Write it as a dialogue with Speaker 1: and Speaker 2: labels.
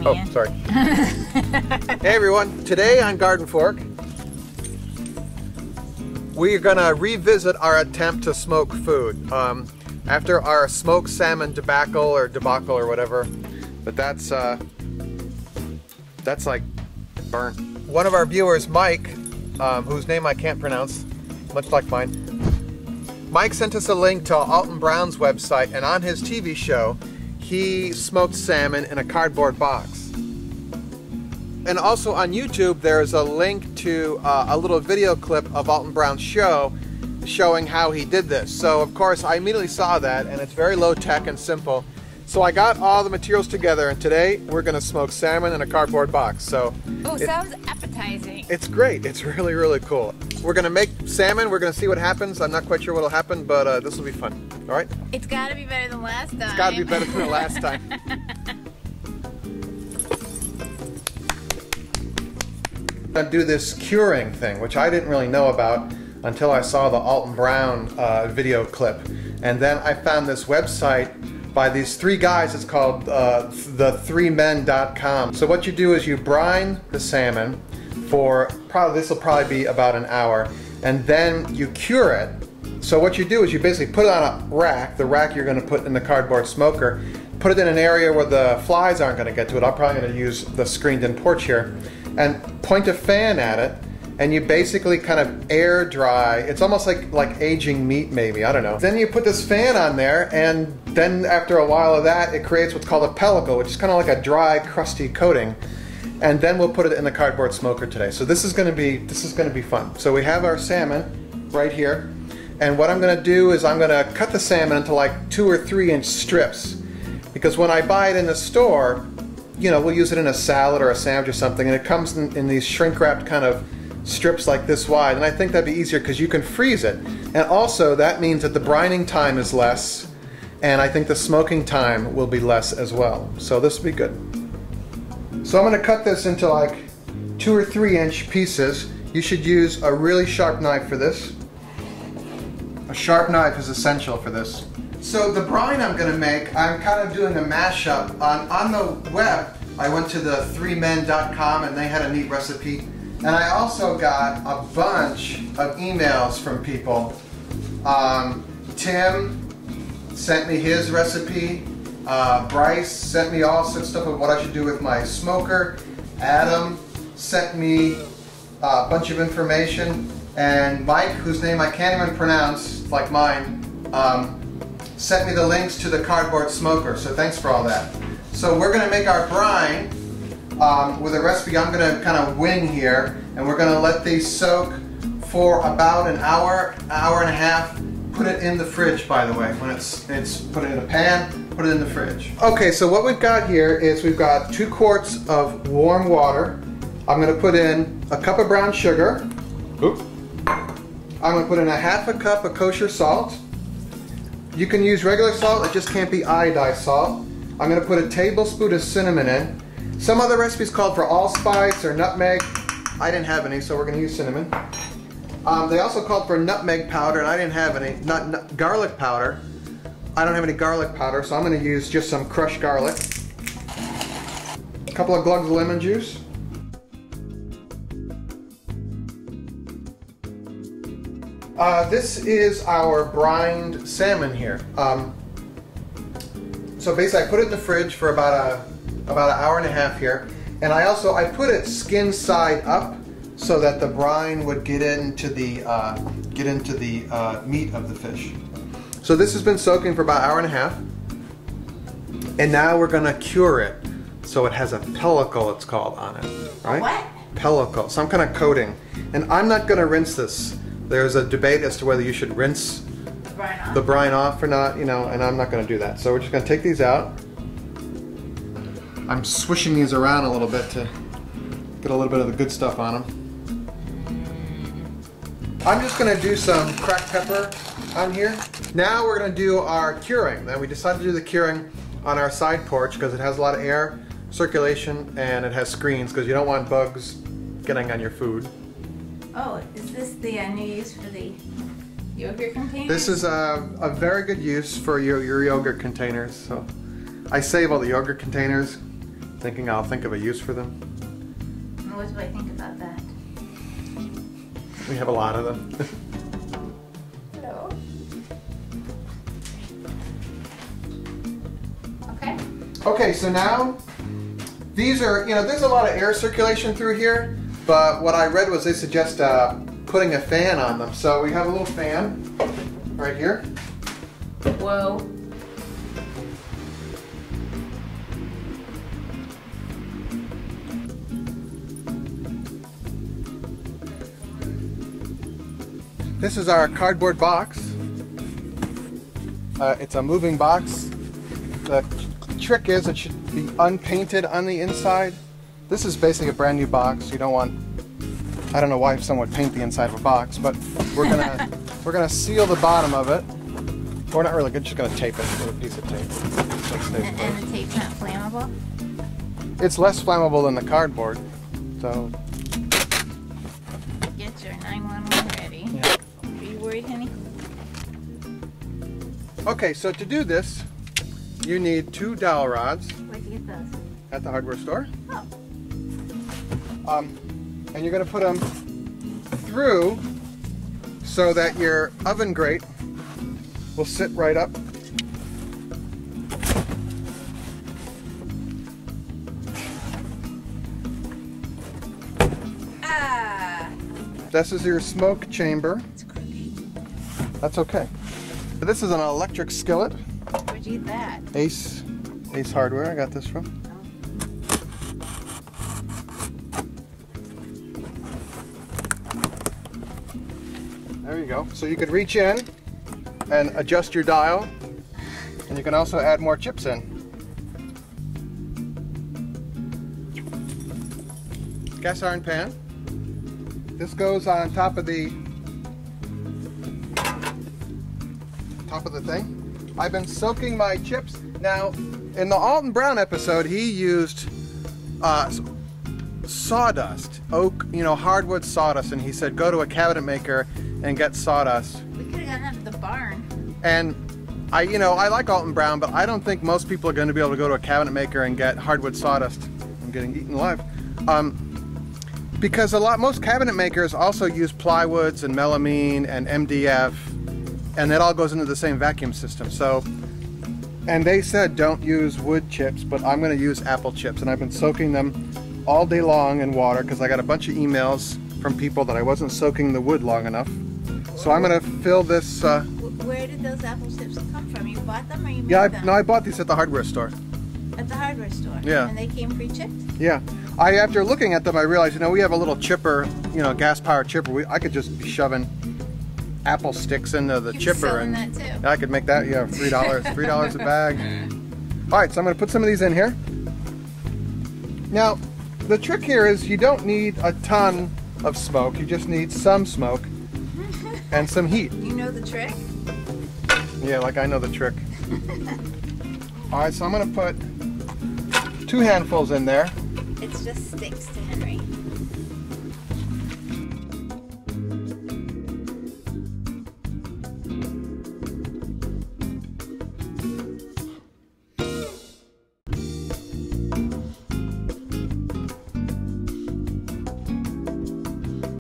Speaker 1: man.
Speaker 2: Oh, sorry. Hey everyone, today on Garden Fork, we're gonna revisit our attempt to smoke food. After our smoked salmon debacle or whatever, but that's like burnt. One of our viewers, Mike, whose name I can't pronounce, much like mine, Mike sent us a link to Alton Brown's website, and on his TV show, he smoked salmon in a cardboard box. And also on YouTube, there's a link to a little video clip of Alton Brown's show showing how he did this. So of course, I immediately saw that, and it's very low tech and simple. So I got all the materials together, and today we're gonna smoke salmon in a cardboard box. So
Speaker 1: oh, sounds appetizing.
Speaker 2: It's great. It's really, really cool. We're gonna make salmon. We're gonna see what happens. I'm not quite sure what'll happen, but this will be fun. All right?
Speaker 1: It's gotta be better than last time.
Speaker 2: It's gotta be better than the last time. I'm gonna do this curing thing, which I didn't really know about until I saw the Alton Brown video clip. And then I found this website by these three guys. It's called the3men.com. So what you do is you brine the salmon for this will probably be about an hour, and then you cure it. So what you do is you basically put it on a rack, the rack you're going to put in the cardboard smoker, put it in an area where the flies aren't going to get to it. I'm probably going to use the screened-in porch here, and point a fan at it, and you basically kind of air dry. It's almost like aging meat, maybe, I don't know. Then you put this fan on there, and then after a while of that, it creates what's called a pellicle, which is kind of like a dry, crusty coating. And then we'll put it in the cardboard smoker today. So this is gonna be fun. So we have our salmon right here, and what I'm gonna do is I'm gonna cut the salmon into like 2 or 3 inch strips, because when I buy it in the store, you know, we'll use it in a salad or a sandwich or something, and it comes in these shrink-wrapped kind of strips like this wide, and I think that'd be easier because you can freeze it. And also that means that the brining time is less, and I think the smoking time will be less as well. So this will be good. So I'm going to cut this into like 2 or 3 inch pieces. You should use a really sharp knife for this. A sharp knife is essential for this. So the brine I'm going to make, I'm kind of doing a mashup. On the web, I went to the 3men.com, and they had a neat recipe. And I also got a bunch of emails from people. Tim sent me his recipe. Bryce sent me all sorts of stuff of what I should do with my smoker. Adam sent me a bunch of information. And Mike, whose name I can't even pronounce, like mine, sent me the links to the cardboard smoker. So thanks for all that. So we're going to make our brine with a recipe I'm going to kind of wing here, and we're going to let these soak for about an hour, hour and a half. Put it in the fridge, by the way. When it's put it in a pan, put it in the fridge. Okay, so what we've got here is we've got 2 quarts of warm water. I'm going to put in a cup of brown sugar. Oop. I'm going to put in a half a cup of kosher salt. You can use regular salt, it just can't be iodized salt. I'm going to put a tablespoon of cinnamon in. Some other recipes called for allspice or nutmeg. I didn't have any, so we're going to use cinnamon. They also called for nutmeg powder, and I didn't have any. Garlic powder. I don't have any garlic powder, so I'm going to use just some crushed garlic. A couple of glugs of lemon juice. This is our brined salmon here. So basically I put it in the fridge for about an hour and a half here, and I put it skin side up so that the brine would get into the meat of the fish. So this has been soaking for about an hour and a half, and now we're going to cure it so it has a pellicle, it's called, on it. Right?
Speaker 1: What?
Speaker 2: Pellicle, some kind of coating. And I'm not going to rinse this. There's a debate as to whether you should rinse the brine off or not, you know, and I'm not going to do that. So we're just going to take these out. I'm swishing these around a little bit to get a little bit of the good stuff on them. I'm just going to do some cracked pepper on here. Now we're going to do our curing. Now we decided to do the curing on our side porch because it has a lot of air circulation and it has screens because you don't want bugs getting on your food.
Speaker 1: Oh, is this the new use for the yogurt containers?
Speaker 2: This is a very good use for your yogurt containers. So I save all the yogurt containers Thinking I'll think of a use for them.
Speaker 1: What do I think about that?
Speaker 2: We have a lot of them.
Speaker 1: Hello. Okay.
Speaker 2: Okay, so now these are, there's a lot of air circulation through here, but what I read was they suggest putting a fan on them. So we have a little fan right here.
Speaker 1: Whoa.
Speaker 2: This is our cardboard box. It's a moving box. The trick is it should be unpainted on the inside. This is basically a brand new box. You don't want, I don't know why someone would paint the inside of a box, but we're gonna seal the bottom of it. We're not really good, just gonna tape it with a piece of tape.
Speaker 1: And the tape's not flammable?
Speaker 2: It's less flammable than the cardboard. So
Speaker 1: Get your 911 ready.
Speaker 2: yeah.
Speaker 1: Are you worried, honey?
Speaker 2: Okay, so to do this, you need 2 dowel rods
Speaker 1: Where'd you get those?
Speaker 2: at the hardware store.
Speaker 1: Oh.
Speaker 2: And you're going to put them through so that your oven grate will sit right up.
Speaker 1: Ah!
Speaker 2: This is your smoke chamber.
Speaker 1: It's crooked.
Speaker 2: That's okay. This is an electric skillet.
Speaker 1: Where'd you get that?
Speaker 2: Ace Hardware, I got this from. There you go. So you could reach in and adjust your dial, and you can also add more chips in. Gas iron pan. This goes on top of the thing. I've been soaking my chips. Now, in the Alton Brown episode, he used sawdust, oak, hardwood sawdust, and he said go to a cabinet maker and get sawdust.
Speaker 1: We could have gotten that at the barn.
Speaker 2: And I like Alton Brown, but I don't think most people are going to be able to go to a cabinet maker and get hardwood sawdust. I'm getting eaten alive. Because most cabinet makers also use plywoods and melamine and MDF, and that all goes into the same vacuum system. So, and they said don't use wood chips, but I'm going to use apple chips, and I've been soaking them all day long in water because I got a bunch of emails from people that I wasn't soaking the wood long enough. So I'm going to fill this.
Speaker 1: Where did those apple chips come from? You bought them or you made
Speaker 2: Yeah,
Speaker 1: them?
Speaker 2: no, I bought these at the hardware store.
Speaker 1: At the hardware store?
Speaker 2: Yeah.
Speaker 1: And they came pre-chipped?
Speaker 2: Yeah. After looking at them, I realized, we have a little chipper, gas-powered chipper. I could just be shoving apple sticks into the chipper, and
Speaker 1: that too.
Speaker 2: I could make that, $3, $3 a bag. All right, so I'm going to put some of these in here. Now, the trick here is you don't need a ton of smoke. You just need some smoke and some heat.
Speaker 1: You know the trick?
Speaker 2: Yeah, like I know the trick. All right, so I'm going to put 2 handfuls in there.
Speaker 1: It's just sticks.